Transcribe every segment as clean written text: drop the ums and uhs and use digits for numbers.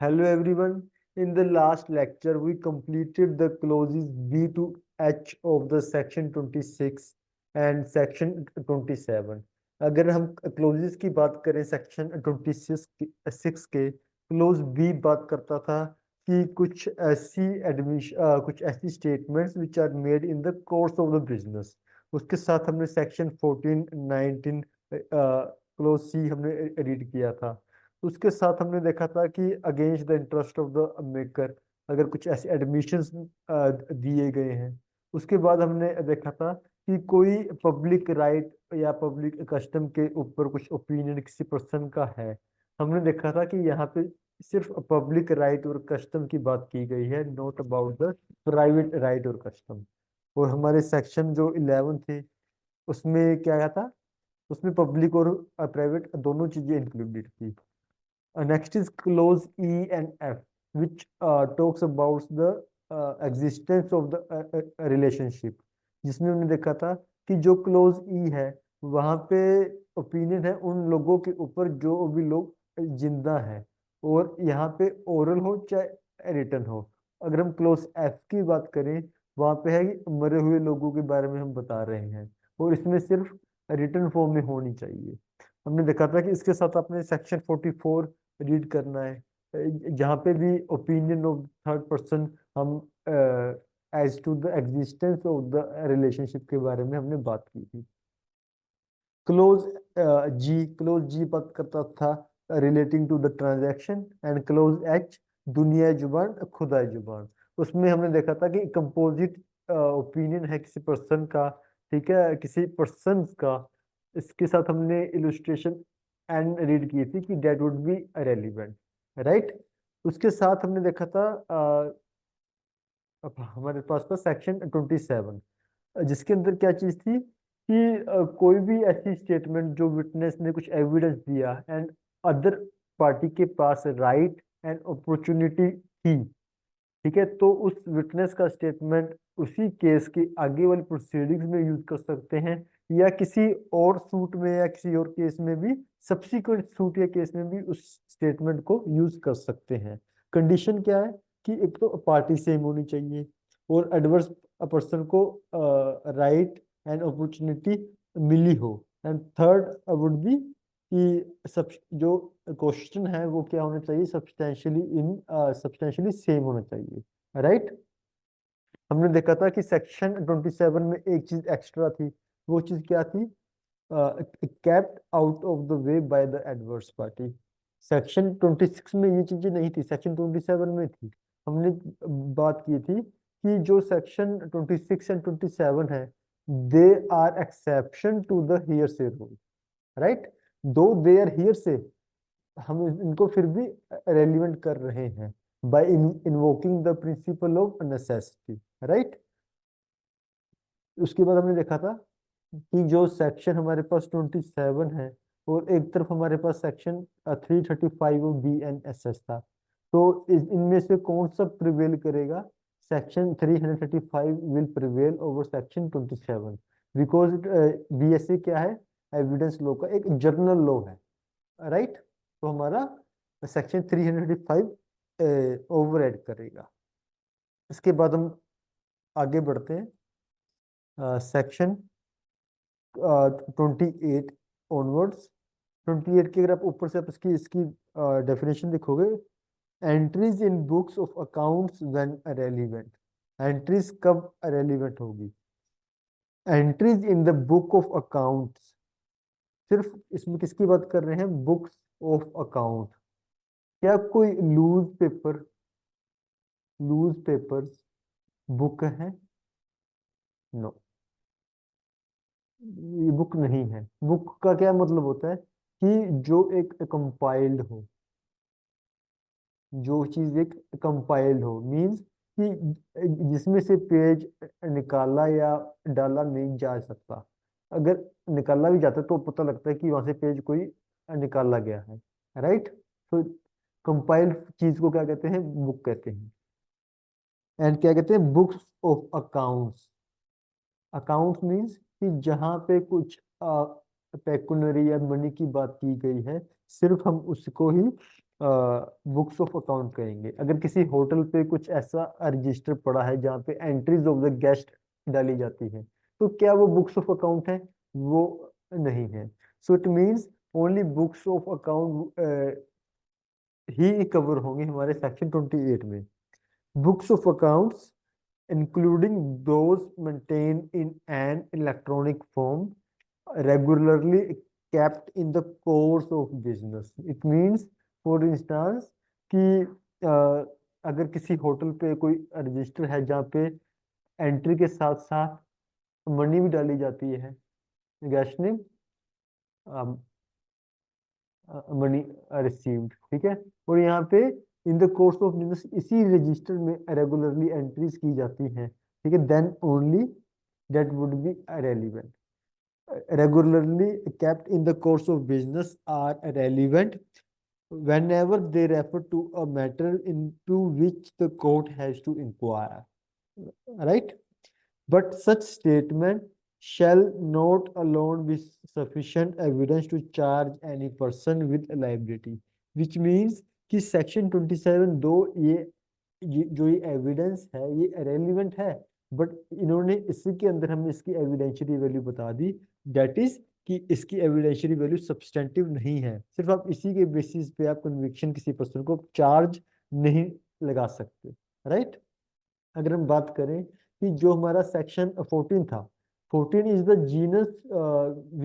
Hello everyone. In the last lecture, we completed the clauses B to H of the section 26 and section 27. अगर हम closes की बात करें section 26 के close B बात करता था कि कुछ ऐसी statements which are made in the course of the business. उसके साथ हमने सेक्शन 14 19 क्लोज सी हमने रीड किया था। उसके साथ हमने देखा था कि against the interest of the maker अगर कुछ ऐसे एडमिशंस दिए गए हैं। उसके बाद हमने देखा था कि कोई पब्लिक राइट या पब्लिक कस्टम के ऊपर कुछ ओपिनियन किसी पर्सन का है। हमने देखा था कि यहाँ पे सिर्फ पब्लिक राइट और कस्टम की बात की गई है, not about the private right और कस्टम। और हमारे सेक्शन जो 11 थे उसमें क्या था, उसमें पब्लिक और प्राइवेट दोनों चीजें इंक्लूडेड थी। Next is clause E and F, which talks about the existence of the relationship, जिसमें हमने देखा था कि जो क्लोज ई है वहां पे ओपिनियन है उन लोगों के ऊपर जो भी लोग जिंदा हैं, और यहाँ पे ओरल हो चाहे रिटन हो। अगर हम क्लोज एफ की बात करें वहां पे है कि मरे हुए लोगों के बारे में हम बता रहे हैं, और इसमें सिर्फ रिटन फॉर्म में होनी चाहिए। हमने देखा था कि इसके साथ अपने सेक्शन 44 रीड करना है, जहाँ पे भी ओपिनियन ऑफ थर्ड पर्सन हम as to the existence of the relationship के बारे में हमने बात की थी। क्लोज क्लोज जी बात करता था relating to the transaction, and close एच दुनिया जुबान खुदा जुबान। उसमें हमने देखा था कि कंपोजिट ओपिनियन है किसी पर्सन का, ठीक है, किसी पर्सन का। इसके साथ हमने इलुस्ट्रेशन एंड रीड की थी कि that would be relevant, right. उसके साथ हमने देखा था अब हमारे पास था सेक्शन 27, जिसके अंदर क्या चीज थी कि कोई भी ऐसी स्टेटमेंट जो विटनेस ने कुछ एविडेंस दिया एंड अदर पार्टी के पास राइट एंड अपॉर्चुनिटी थी, ठीक है, तो उस विटनेस का स्टेटमेंट उसी केस की आगे वाली प्रोसीडिंग्स में यूज कर सकते हैं, या किसी और सूट में या किसी और केस में भी, सब्सिक्वेंट सूट या केस में भी उस स्टेटमेंट को यूज कर सकते हैं। कंडीशन क्या है कि एक तो पार्टी सेम होनी चाहिए, और एडवर्स पर्सन को राइट एंड अपॉर्चुनिटी मिली हो, एंड थर्ड वुड बी कि सब जो क्वेश्चन है वो क्या होना चाहिए, सब्सटेंशियली सेम होना चाहिए, राइट। हमने देखा था कि सेक्शन 27 में एक चीज एक्स्ट्रा थी। वो चीज क्या थी? Kept out of the way by the adverse party. Section 26 में ये चीजें नहीं थी, सेक्शन 27 में थी। हमने बात की थी कि जो सेक्शन 26 एंड 27 है, they are exception to the hearsay rule, right. Though they are hearsay, हम इनको फिर भी रेलिवेंट कर रहे हैं by invoking the principle of necessity, right. उसके बाद हमने देखा था कि जो सेक्शन हमारे पास 27 है, और एक तरफ हमारे पास section 335 of B N S S था, तो इनमें से कौन सा प्रिवेल करेगा? Section 335 will prevail over section 27, because BSA क्या है? एविडेंस लॉ का एक जर्नल लॉ है, राइट। तो हमारा सेक्शन 335 ओवर एड करेगा। इसके बाद हम आगे बढ़ते हैं सेक्शन 28 ऑनवर्ड्स। 28 की अगर आप ऊपर से आप इसकी इसकी डेफिनेशन देखोगे, entries in books of accounts when relevant. Entries कब रेलिवेंट होगी? Entries in the book of accounts, सिर्फ इसमें किसकी बात कर रहे हैं? Books of account. क्या कोई लूज पेपर्स बुक है? नो, ये बुक नहीं है। बुक का क्या मतलब होता है कि जो एक कंपाइल्ड हो, जो चीज एक कंपाइल्ड हो मींस कि जिसमें से पेज निकाला या डाला नहीं जा सकता। अगर निकाला भी जाता है तो पता लगता है कि वहां से पेज कोई निकाला गया है, राइट। तो कंपाइल्ड चीज को क्या कहते हैं? बुक कहते हैं। एंड क्या कहते हैं? Books of accounts. Account means कि जहाँ पे कुछ पेकुनरी या मनी की बात की गई है, सिर्फ हम उसको ही बुक्स ऑफ अकाउंट कहेंगे। अगर किसी होटल पे कुछ ऐसा रजिस्टर पड़ा है जहाँ पे एंट्रीज ऑफ द गेस्ट डाली जाती है, तो क्या वो बुक्स ऑफ अकाउंट है? वो नहीं है। So it means only books of account he cover होंगे हमारे सेक्शन 28 में। Books of accounts including those maintained in an electronic form regularly kept in the course of business. It means for instance कि अगर किसी hotel पे कोई register है जहाँ पे एंट्री के साथ साथ मनी भी डाली जाती है, गेस्ट ने मनी रिसीव्ड, ठीक है, और यहाँ पे in the course of business इसी रजिस्टर में रेगुलरली एंट्रीज की जाती हैं, ठीक है, then only that would be relevant. Regularly kept in the course of business are relevant whenever they refer to a matter into which the court has to inquire, right? But such statement shall not alone be sufficient evidence to charge any person with liability, which means कि section 27 दो ये जो ये evidence है ये relevant है, but इन्होंने इसी के अंदर हमें इसकी एविडेंशियरी वैल्यू बता दी, दैट इज कि इसकी एविडेंशियरी वैल्यू सब्सटेंटिव नहीं है। सिर्फ आप इसी के बेसिस पे आप कन्विक्शन किसी पर्सन को चार्ज नहीं लगा सकते, राइट? अगर हम बात करें कि जो हमारा सेक्शन 14 था, 14 is the genus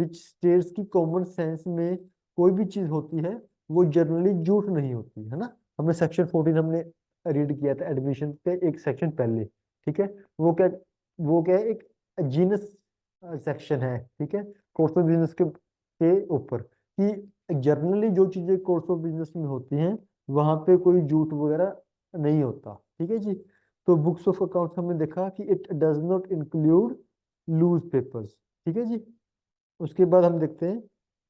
which states की कॉमन सेंस में कोई भी चीज होती है वो जनरली झूठ नहीं होती है ना। हमने सेक्शन 14 हमने रीड किया था एडमिशन के एक सेक्शन पहले, ठीक है। वो क्या है, एक जीनस सेक्शन है, ठीक है, कोर्स ऑफ बिजनेस के ऊपर कि जनरली जो चीजें कोर्स ऑफ बिजनेस में होती हैं वहां पे कोई झूठ वगैरह नहीं होता, ठीक है जी। तो बुक्स ऑफ अकाउंट्स हमने देखा कि it does not include loose papers, ठीक है जी। उसके बाद हम देखते हैं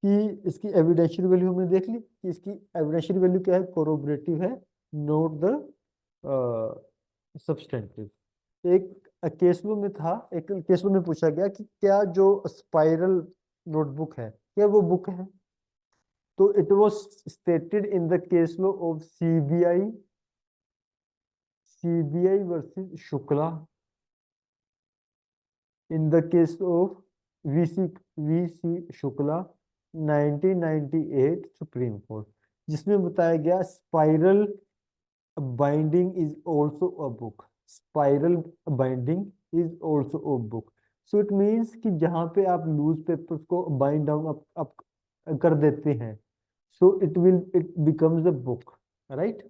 कि इसकी एविडेंशियल वैल्यू हमने देख ली कि इसकी एविडेंशियल वैल्यू क्या है, कोरोबरेटिव है, नोट द सब्सटेंटिव। एक केसलो में था, एक केसलो में पूछा गया कि क्या जो स्पाइरल नोटबुक है क्या वो बुक है, तो it was stated in the case law of CBI versus Shukla in the case of VC VC Shukla 1998 supreme court, जिसमें बताया गया spiral binding is also a book, spiral binding is also a book. So it means कि जहां पे आप loose papers को bind down up कर देते हैं, so it becomes a book, right?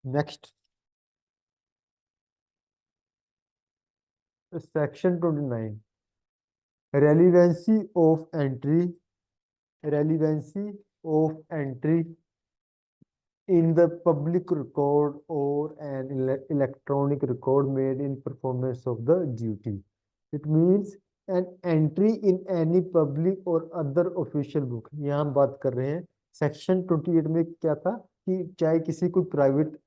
Next, section 29, relevancy of entry, relevancy of entry in the public record or an electronic record made in performance of the duty. It means an entry in any public or other official book। यहाँ हम बात कर रहे हैं section 28 में क्या था कि चाहे किसी कोई प्राइवेट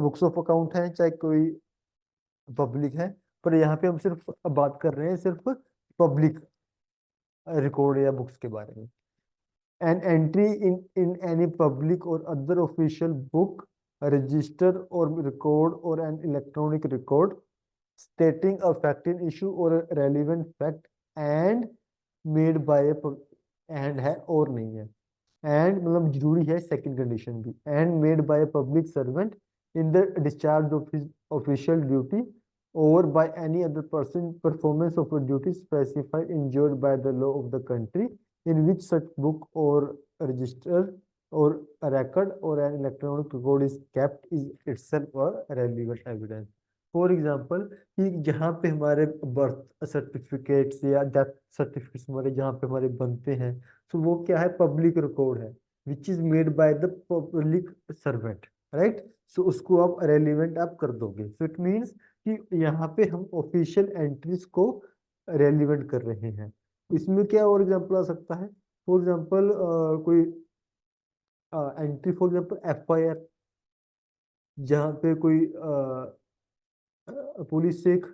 बुक्स ऑफ अकाउंट है चाहे कोई पब्लिक है, पर यहाँ पे हम सिर्फ बात कर रहे हैं सिर्फ पब्लिक रिकॉर्ड या बुक्स के बारे में। An entry in any public or other official book, a register or record or an electronic record stating a fact in issue or a relevant fact and made by a and है और नहीं है, and मतलब जरूरी है second condition भी, and made by a public servant in the discharge of his official duty or by any other person performance of a duty specified enjoined by the law of the country in which such book or register or a record or an electronic record is kept is itself a relevant evidence। For example कि जहाँ पे हमारे birth certificates या death certificates हमारे जहाँ पे हमारे बनते हैं, तो वो क्या है, पब्लिक रिकॉर्ड है which is made by the public servant, right. So उसको आप रेलिवेंट आप कर दोगे। सो इट मीन्स कि यहाँ पे हम ऑफिशियल एंट्रीज को रेलिवेंट कर रहे हैं। इसमें क्या और एग्जांपल आ सकता है, फॉर एग्जांपल कोई एंट्री, फॉर एग्जांपल एफआईआर, जहाँ पे कोई पुलिस एक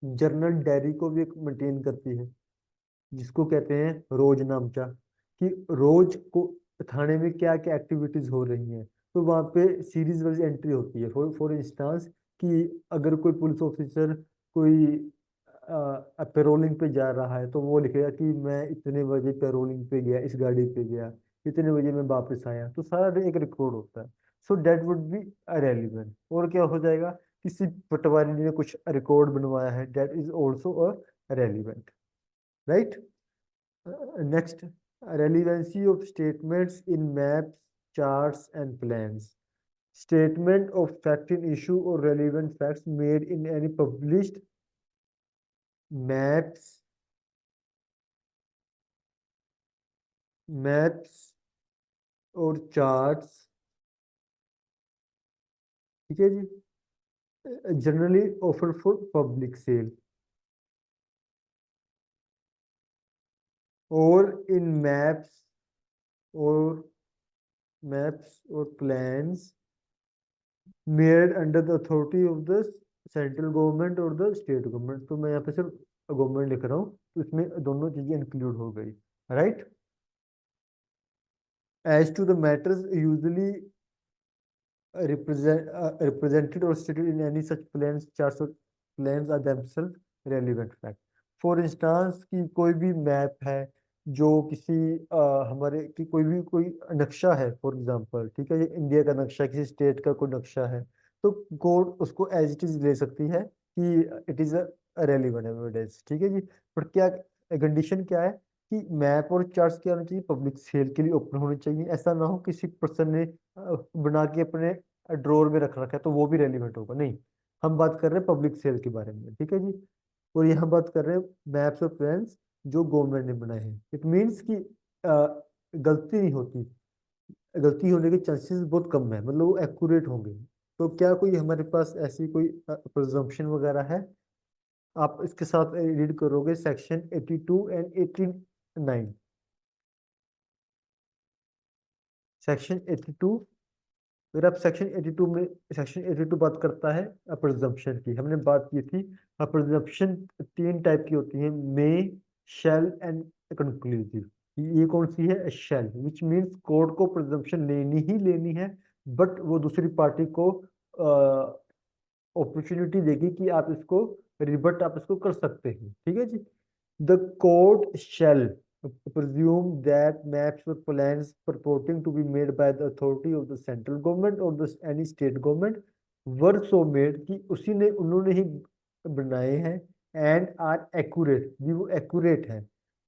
जर्नल डायरी को भी मेंटेन करती है, जिसको कहते हैं रोजनामचा, कि रोज को थाने में क्या क्या एक्टिविटीज हो रही हैं। तो वहाँ पे सीरीज वाइज एंट्री होती है। फॉर इंस्टांस कि अगर कोई पुलिस ऑफिसर कोई पेट्रोलिंग पे जा रहा है, तो वो लिखेगा कि मैं इतने बजे पेट्रोलिंग पे गया, इस गाड़ी पे गया, इतने बजे मैं वापस आया, तो सारा एक रिकॉर्ड होता है। सो डेट वुड बी रेलिवेंट। और क्या हो जाएगा, किसी पटवारी ने कुछ रिकॉर्ड बनवाया है, that is also a relevant, right. Next, relevancy of statements in maps, charts, and plans. Statement of fact in issue or relevant facts made in any published maps, maps और charts, ठीक है जी, generally offered for public sale, और in और और plans made under the authority of the central government और the state government. तो मैं यहाँ पे सिर्फ गवर्नमेंट लिख रहा हूँ, तो इसमें दोनों चीजें इंक्लूड हो गई, right. As to the matters usually represented or stated in any such plans, charts or plans are themselves relevant fact। For instance कि कोई भी मैप है, जो किसी हमारे की कोई नक्शा है फॉर एग्जांपल, ठीक है, ये इंडिया का नक्शा, किसी स्टेट का कोई नक्शा है, तो कोर्ट उसको एज इट इज ले सकती है कि it is a relevant evidence, ठीक है जी। पर क्या कंडीशन क्या है कि मैप और चार्ट्स क्या होने चाहिए, पब्लिक सेल के लिए ओपन होने चाहिए। ऐसा ना हो किसी पर्सन ने बना के अपने ड्रॉर में रख रखा है तो वो भी रेलिवेंट होगा, नहीं। हम बात कर रहे हैं पब्लिक सेल के बारे में, ठीक है जी। और यहाँ बात कर रहे हैं मैप्स और प्लान्स जो गवर्नमेंट ने बनाए हैं। इट मीन्स कि गलती नहीं होती, गलती होने के चांसेस बहुत कम है, मतलब वो एक्यूरेट होंगे। तो क्या कोई हमारे पास ऐसी कोई प्रिजम्पशन वगैरह है? आप इसके साथ रीड करोगे सेक्शन 82 एंड 89। सेक्शन 82, अगर आप सेक्शन 82 में, सेक्शन 82 बात करता है प्रिजम्पशन की, हमने बात की थी। प्रिजम्पशन तीन टाइप की होती है, मे, शैल एंड कंक्लूसिव। ये कौन सी है? शैल, विच मीन्स कोर्ट को प्रिजम्पशन लेनी ही लेनी है, बट वो दूसरी पार्टी को अपॉर्चुनिटी देगी कि आप इसको रिबट आप इसको कर सकते हैं, ठीक है जी। The court shall presume that maps or plans purporting to be made by the authority of the central government or the any state government were so made कि उसी ने उन्होंने ही बनाए हैं, and are accurate, भी वो accurate हैं।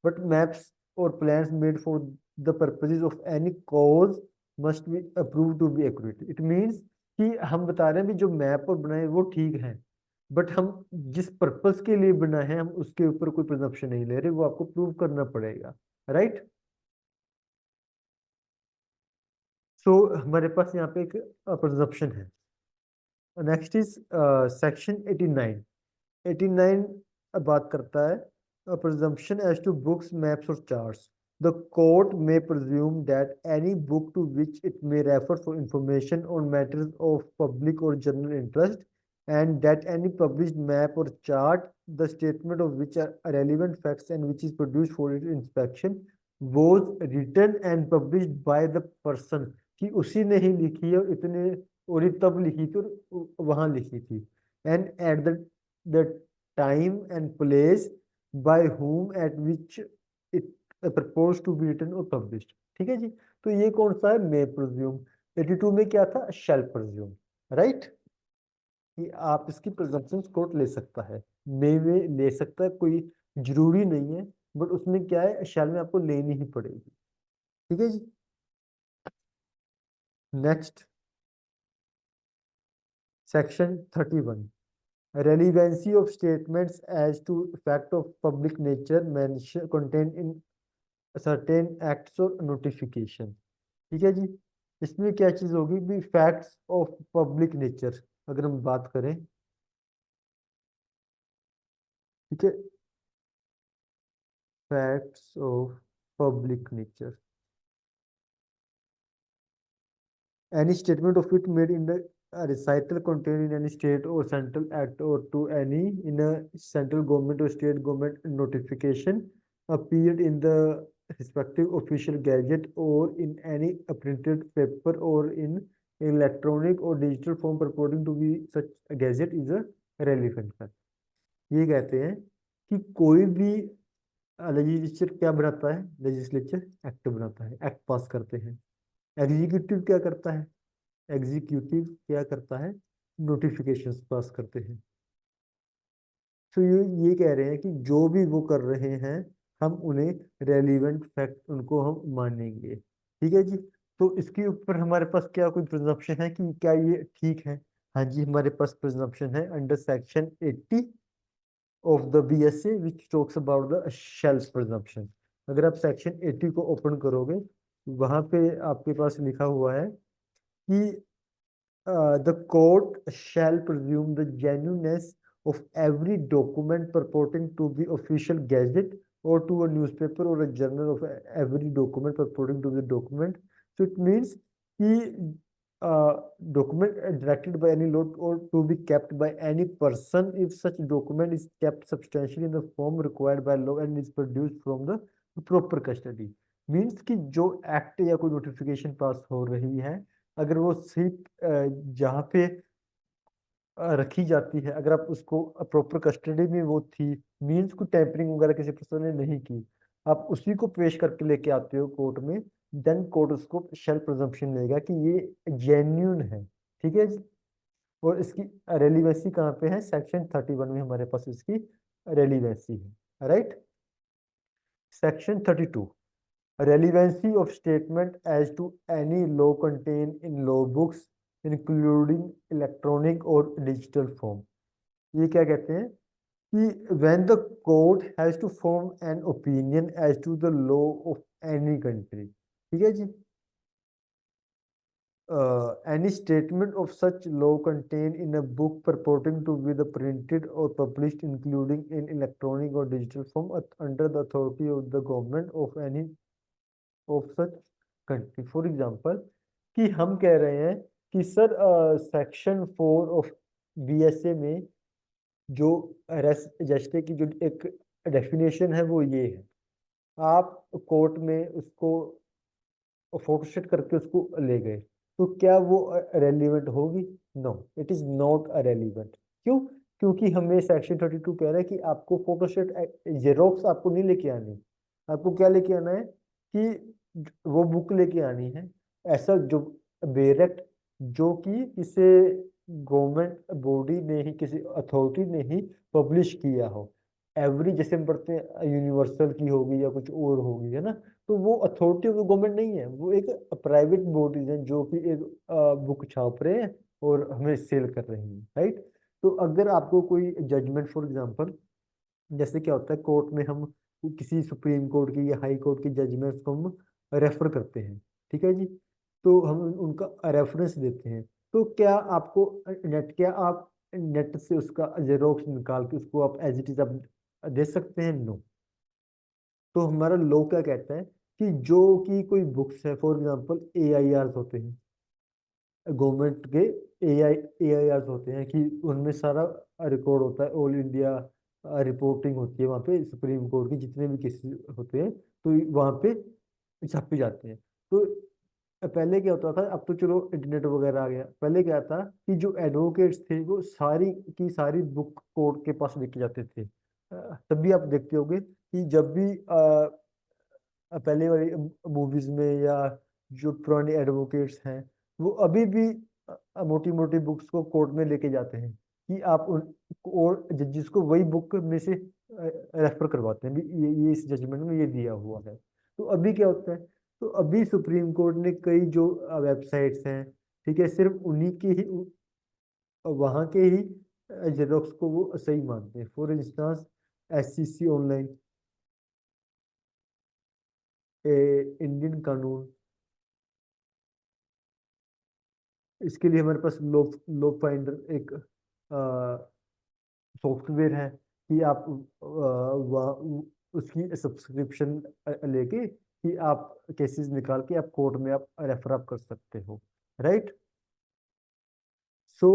But maps or plans made for the purposes of any cause must be approved to be accurate। It means कि हम बता रहे हैं भी जो मैप और बनाए वो ठीक है, बट हम जिस पर्पस के लिए बना है हम उसके ऊपर कोई प्रिजम्पशन नहीं ले रहे, वो आपको प्रूव करना पड़ेगा, राइट। सो हमारे पास यहाँ पे एक प्रिजम्पशन है। Next is section 89। 89 बात करता है presumption as to books, maps or charts. The court may presume that any book to which it may refer for information on matters of public or general interest, and that any published map or chart, the statement of which are relevant facts and which is produced for its inspection, was written and published by the person, कि उसी ने ही लिखी है और इतने और ये तब लिखी थी और वहां लिखी थी, and at the time and place by whom at which it proposed to be written or published, ठीक है जी। तो ये कौन सा है? मे प्रिज्यूम। 82 में क्या था? शैल प्रिज्यूम, राइट। कि आप इसकी प्रिजम्पशन कोर्ट ले सकता है, मे में ले सकता है, कोई जरूरी नहीं है, बट उसमें क्या है, शैल में आपको लेनी ही पड़ेगी, ठीक है जी। Next, section 31, relevancy of statements as to fact of public nature mentioned contained in certain acts or notification, ठीक है जी। इसमें क्या चीज होगी भी? फैक्ट्स ऑफ पब्लिक नेचर अगर हम बात करें, ठीक है, facts of public nature, any statement of it made in the recital contained in any state or central act or to any in a central government or state government notification appeared in the respective official gazette or in any printed paper or in electronic or digital form purporting to be such a gazette is a relevant fact। ये कहते हैं कि कोई भी legislature क्या बनाता है, legislature act बनाता है, एक्ट पास करते हैं। एग्जीक्यूटिव क्या करता है, एग्जीक्यूटिव क्या करता है, नोटिफिकेशंस पास करते हैं। तो ये कह रहे हैं कि जो भी वो कर रहे हैं हम उन्हें रेलिवेंट फैक्ट उनको हम मानेंगे। ठीक है जी। तो इसके ऊपर हमारे पास क्या कोई प्रिजम्पशन है कि क्या ये ठीक है? हाँ जी, हमारे पास प्रिजम्पशन है under section 80 of the BSA which talks about the shelf presumption. अगर आप सेक्शन 80 को ओपन करोगे, वहां पे आपके पास लिखा हुआ है कि the court shall presume the genuineness of every document purporting to be official gazette or to a newspaper or a journal of every document purporting to be a document. So it means कि document directed by any law or to be kept by any person if such document is kept substantially in the form required by law and is produced from the proper custody। Means कि जो act या कोई notification पास हो रही है, अगर वो सिर्फ जहाँ पे रखी जाती है, अगर आप उसको प्रॉपर कस्टडी में वो थी, मीन्स को टेम्परिंग वगैरह किसी पर्सन ने नहीं की, आप उसी को पेश करके लेके आते हो कोर्ट में, देन कोर्ट उसको शेल प्रिजम्पशन लेगा कि ये जेन्यून है। ठीक है जी। और इसकी रेलिवेंसी कहाँ पे है? सेक्शन 31 में हमारे पास इसकी रेलिवेंसी है। Right. Section 32 relevancy of statement as to any law contained in law books including electronic or digital form। ये क्या कहते हैं कि when the court has to form an opinion as to the law of any country, ठीक है जी, any statement of such law contained in a book purporting to be the printed or published including in electronic or digital form under the authority of the government of any of such country. For example कि हम कह रहे हैं कि sir section 4 of BSA में जो Juste की जो एक डेफिनेशन है वो ये है, आप कोर्ट में उसको फोटोस्टेट करके उसको ले गए, तो क्या वो रेलिवेंट होगी? No, it is not relevant. क्यों? क्योंकि हमें सेक्शन 32 कह रहा है कि आपको फोटोस्टेट जेरोक्स आपको नहीं लेके आनी, आपको क्या लेके आना है कि वो बुक लेके आनी है, ऐसा जो बेरेक्ट, जो कि किसी गवर्नमेंट बॉडी ने ही, किसी अथॉरिटी ने ही पब्लिश किया हो। एवरी जैसे हम पढ़ते हैं यूनिवर्सल की होगी या कुछ और होगी, है ना, तो वो अथॉरिटी ऑफ गवर्नमेंट नहीं है, वो एक प्राइवेट बॉडीज हैं जो कि एक बुक छाप रहे हैं और हमें सेल कर रही हैं। राइट। तो अगर आपको कोई जजमेंट, फॉर एग्जांपल, जैसे क्या होता है कोर्ट में, हम किसी सुप्रीम कोर्ट की या हाई कोर्ट की जजमेंट्स को हम रेफर करते हैं, ठीक है जी, तो हम उनका रेफरेंस देते हैं, तो क्या आपको क्या आप नेट से उसका जेरोक्स निकाल के उसको आप एज इट इज आप दे सकते हैं? नो। तो हमारा लॉ क्या कहता है कि जो कि कोई बुक्स है, फॉर एग्जांपल एआईआर होते हैं, गवर्नमेंट के एआईआर होते हैं कि उनमें सारा रिकॉर्ड होता है, ऑल इंडिया रिपोर्टिंग होती है वहाँ पे, सुप्रीम कोर्ट के जितने भी केसेस होते हैं तो वहाँ पे छापे जाते हैं। तो पहले क्या होता था, अब तो चलो इंटरनेट वगैरह आ गया, पहले क्या था कि जो एडवोकेट्स थे वो सारी की सारी बुक कोर्ट के पास लेके जाते थे। तभी आप देखते होगे कि जब भी पहले वाली मूवीज में या जो पुराने एडवोकेट्स हैं वो अभी भी मोटी मोटी बुक्स को कोर्ट में लेके जाते हैं कि आप उन और जजेस को वही बुक में से रेफर करवाते हैं भी, ये इस जजमेंट में ये दिया हुआ है। तो अभी क्या होता है, तो अभी सुप्रीम कोर्ट ने कई जो वेबसाइट्स हैं, ठीक है, सिर्फ उन्हीं के ही वहाँ के ही जेरोक्स को वो सही मानते हैं। For instance SCC online, Indian कानून, इसके लिए हमारे पास लो लो फाइंडर एक सॉफ्टवेयर है कि आप उसकी सब्सक्रिप्शन लेके कि आप केसेस निकाल के आप कोर्ट में आप रेफर आप कर सकते हो। राइट। सो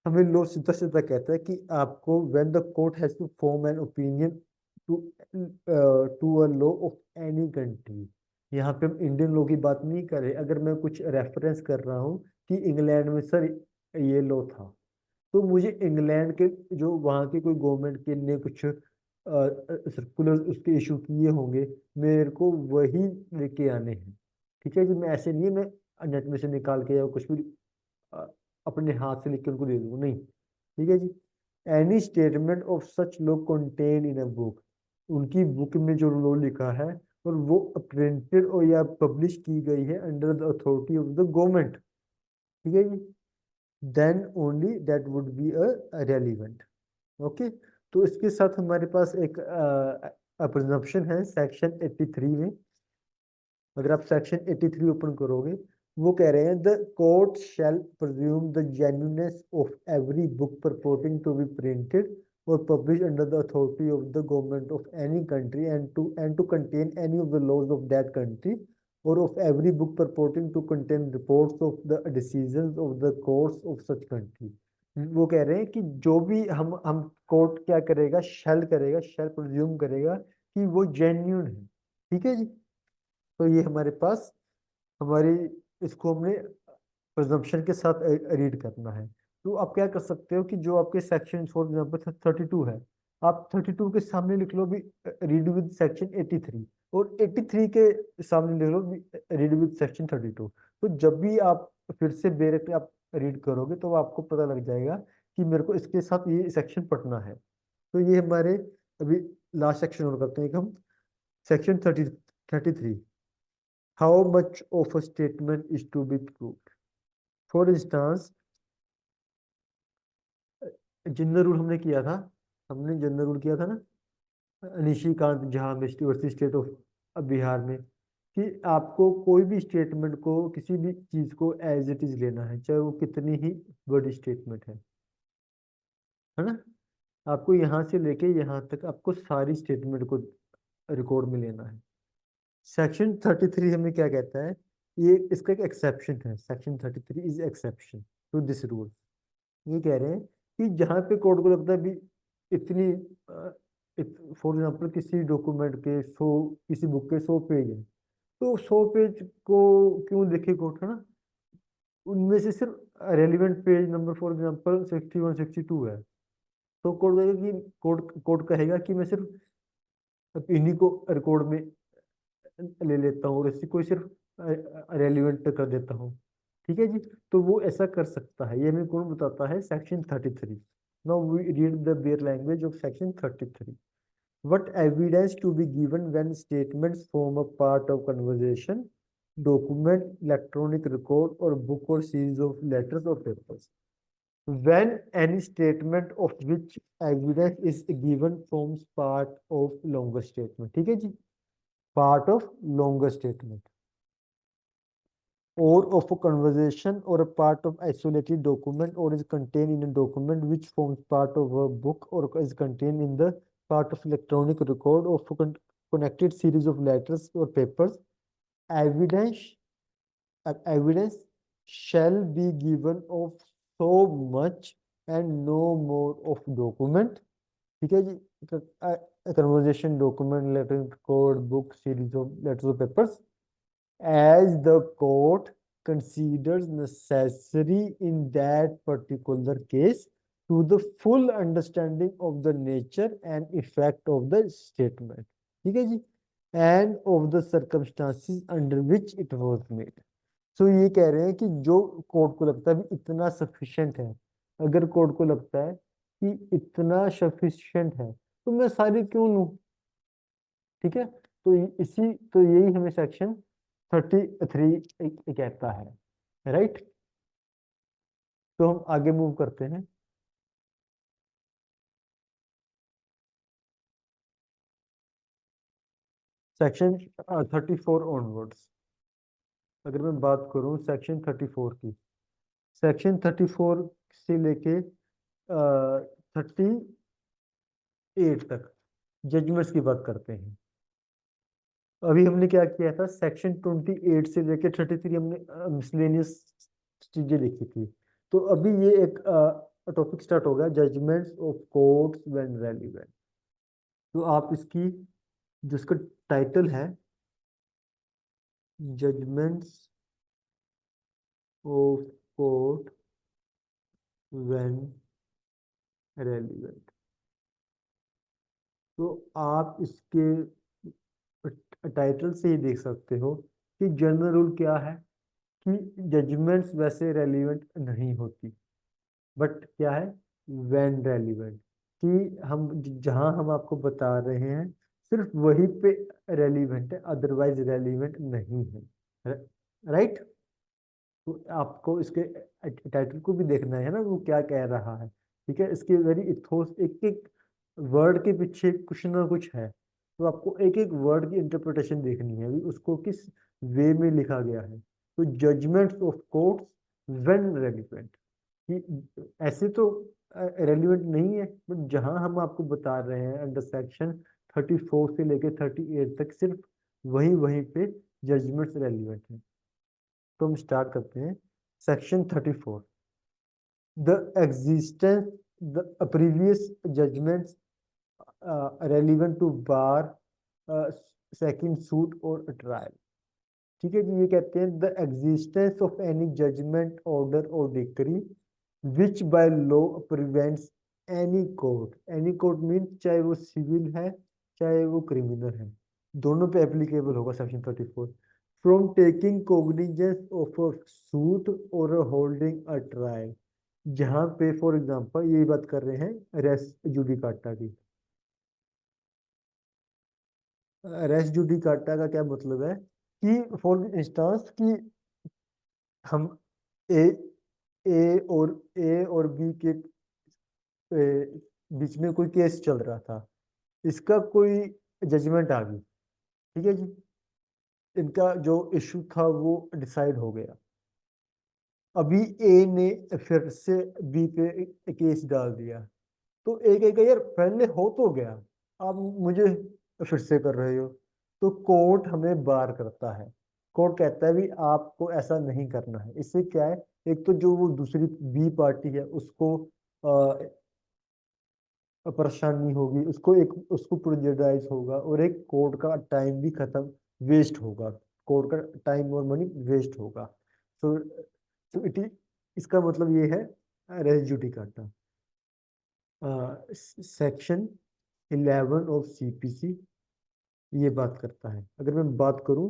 हमें लो सीधा सीधा कहता है कि आपको when the court has to form an opinion to to a law of any country. यहाँ पे हम इंडियन लॉ की बात नहीं कर रहे। अगर मैं कुछ रेफरेंस कर रहा हूँ कि इंग्लैंड में सर ये लॉ था, तो मुझे इंग्लैंड के जो वहाँ की कोई गवर्नमेंट के ने कुछ सर्कुलर उसके इशू किए होंगे, मेरे को वही लेके आने हैं। ठीक है जी, मैं ऐसे नहीं है मैं नेट में से निकाल के या कुछ भी अ, अपने हाथ से लिख के उनको दे दूँ, नहीं। ठीक है जी। Any statement of such law contain in a book, उनकी बुक में जो लॉ लिखा है और वो प्रिंटेड और या पब्लिश की गई है under the authority of the government, ठीक है जी, then only that would be a relevant. Okay. तो इसके साथ हमारे पास एक प्रिजम्पशन है सेक्शन 83 में। अगर आप सेक्शन 83 ओपन करोगे, वो कह रहे हैं the court shell presume the genuineness of every book purporting to be printed or published under the authority of the government of any country and to contain any of the laws of that country, or of every book purporting to contain reports of the decisions of the courts of such country। वो कह रहे हैं कि जो भी हम court क्या करेगा, शैल करेगा, शैल प्रिज्यूम करेगा कि वो जेन्यून है। ठीक है जी। तो ये हमारे पास हमारी इसको हमने प्रिजम्पशन के साथ रीड करना है। तो आप क्या कर सकते हो कि जो आपके सेक्शन फॉर एग्जाम्पल 32 है, आप 32 के सामने लिख लो भी रीड विद सेक्शन 83, और 83 के सामने लिख लो रीड विद सेक्शन 32। तो जब भी आप फिर से डायरेक्ट आप रीड करोगे तो आपको पता लग जाएगा कि मेरे को इसके साथ ये सेक्शन पढ़ना है। तो ये हमारे अभी लास्ट सेक्शन और करते हैं कि हम section 33, how much of a statement is to be proved। For instance general rule हमने किया था, हमने जनरल रूल किया था ना Nishikant Jha university state of Bihar में, कि आपको कोई भी स्टेटमेंट को किसी भी चीज को एज इट इज लेना है, चाहे वो कितनी ही बड़ी स्टेटमेंट है ना। आपको यहाँ से लेके यहाँ तक आपको सारी स्टेटमेंट को रिकॉर्ड में लेना है। सेक्शन 33 हमें क्या कहता है, ये इसका एक एक्सेप्शन है। Section 33 is exception to this rule. ये कह रहे हैं कि जहाँ पे कोर्ट को लगता है भी इतनी फॉर एग्जाम्पल किसी डॉक्यूमेंट के 100, किसी बुक के 100 पेज है, तो 100 पेज को क्यों देखे कोर्ट, है ना। उनमें से सिर्फ relevant page number for example 61 62 है, तो कोर्ट कहेगा कि कोर्ट कहेगा कि मैं सिर्फ इन्हीं को रिकॉर्ड में ले लेता हूँ और इसी को सिर्फ रेलिवेंट कर देता हूँ। ठीक है जी। तो वो ऐसा कर सकता है, ये हमें कौन बताता है, section 33। Now we read the bare language of section 33। What evidence to be given when statements form a part of conversation, document, electronic record, or book or series of letters or papers? When any statement of which evidence is given forms part of longer statement, ठीक है जी, part of longer statement, or of a conversation, or a part of isolated document, or is contained in a document which forms part of a book, or is contained in the part of electronic record of a connected series of letters or papers, evidence evidence shall be given of so much and no more of document। ठीक है जी। Conversation, document, letter, code, book, series of letters और papers, as the court considers necessary in that particular case to the full understanding of the nature and effect of the statement। ठीक है जी। and of the circumstances under which it was made। so ये कह रहे हैं कि जो court को लगता है भी इतना सफिशिएंट है, अगर कोर्ट को लगता है कि इतना सफिशिएंट है तो मैं सारी क्यों लूं। ठीक है। तो इसी तो यही हमें सेक्शन 33 कहता है, राइट। तो हम आगे मूव करते हैं। Section 34 onwards. अगर मैं बात करूं सेक्शन 34 की, सेक्शन 34 से लेके 38 तक जजमेंट्स की बात करते हैं। अभी हमने क्या किया था, सेक्शन 28 से लेके 33 हमने मिसलेनियस चीजें लिखी थी। तो अभी ये एक टॉपिक स्टार्ट होगा, judgements of courts when relevant. तो आप इसकी जो इसका टाइटल है, judgements of court when relevant, तो आप इसके टाइटल से ही देख सकते हो कि जनरल रूल क्या है कि जजमेंट्स वैसे रेलिवेंट नहीं होती, बट क्या है, व्हेन रेलिवेंट, कि हम जहां हम आपको बता रहे हैं सिर्फ वहीं पे रेलिवेंट है, अदरवाइज रेलिवेंट नहीं है। राइट। तो आपको इसके टाइटल को भी देखना है ना, वो क्या कह रहा है। ठीक है, इसके वेरी इथोस, एक एक वर्ड के पीछे कुछ ना कुछ है, तो आपको एक एक वर्ड की इंटरप्रिटेशन देखनी है, उसको किस वे में लिखा गया है। तो judgements of courts when relevant, कि ऐसे तो रेलिवेंट नहीं है, बट जहां हम आपको बता रहे हैं अंडर सेक्शन 34 से लेके 38 तक सिर्फ वहीं वहीं पे जजमेंट्स रेलिवेंट है। तो हम स्टार्ट करते हैं। Section 34, the existence, the previous judgments relevant to bar second suit और ट्रायल। ठीक है जी, ये कहते हैं the existence of any judgment order और decree which by law prevents any court, any court mean चाहे वो सिविल है चाहे वो क्रिमिनल है, दोनों पे एप्लीकेबल होगा section 34, from taking cognizance of a suit और होल्डिंग अ ट्रायल। जहां पे फॉर एग्जांपल ये बात कर रहे हैं रेस जुडिकाटा की। रेस जुडिकाटा का क्या मतलब है कि फॉर इंस्टांस कि हम ए ए और बी के बीच में कोई केस चल रहा था, इसका कोई जजमेंट आ गई। ठीक है जी, इनका जो इशू था वो डिसाइड हो गया। अभी ए ने फिर से बी पे केस डाल दिया, तो ए कहेगा यार पहले हो तो गया, आप मुझे फिर से कर रहे हो। तो कोर्ट हमें बार करता है, कोर्ट कहता है भी आपको ऐसा नहीं करना है। इससे क्या है, एक तो जो वो दूसरी बी पार्टी है उसको परेशानी होगी, उसको एक उसको प्रेजुडाइज होगा, और एक कोर्ट का टाइम भी खत्म वेस्ट होगा, कोर्ट का टाइम और मनी वेस्ट होगा। सो सो इट, इसका मतलब ये है res judicata. Section 11 of CPC ये बात करता है। अगर मैं बात करूं,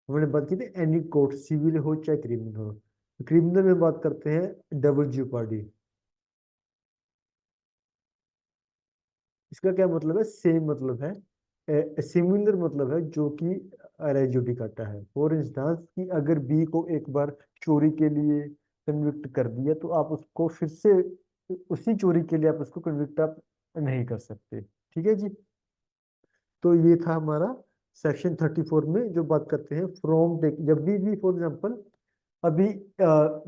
हमने बात की थी एनी कोर्ट, सिविल हो चाहे क्रिमिनल हो। क्रिमिनल में बात करते हैं डबल ज्योपर्डी। इसका क्या मतलब है, सेम मतलब है, सिमिलर मतलब है, जो कि रेस जुडिकाटा है। फॉर इंस्टांस कि अगर बी को एक बार चोरी के लिए कन्विक्ट कर दिया, तो आप उसको फिर से उसी चोरी के लिए आप उसको कन्विक्ट आप नहीं कर सकते। ठीक है जी। तो ये था हमारा सेक्शन 34 में जो बात करते हैं फ्रॉम टेक, जब भी फॉर एग्जांपल अभी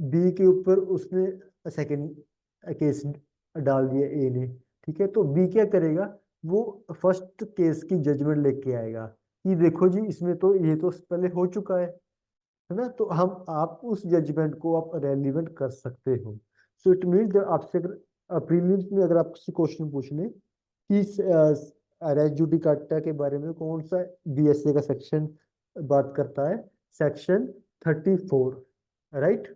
बी के ऊपर उसने सेकंड केस डाल दिया ए ने। ठीक है, तो बी क्या करेगा, वो फर्स्ट केस की जजमेंट लेके आएगा कि देखो जी इसमें तो ये तो पहले हो चुका है ना, तो हम आप उस जजमेंट को आप रेलिवेंट कर सकते हो। सो इट मीन जब आपसे अगर प्रीलिम्स में अगर आपसे क्वेश्चन पूछ लें कि रेस जुडिकाटा के बारे में कौन सा बीएसए का सेक्शन बात करता है, सेक्शन 34, राइट।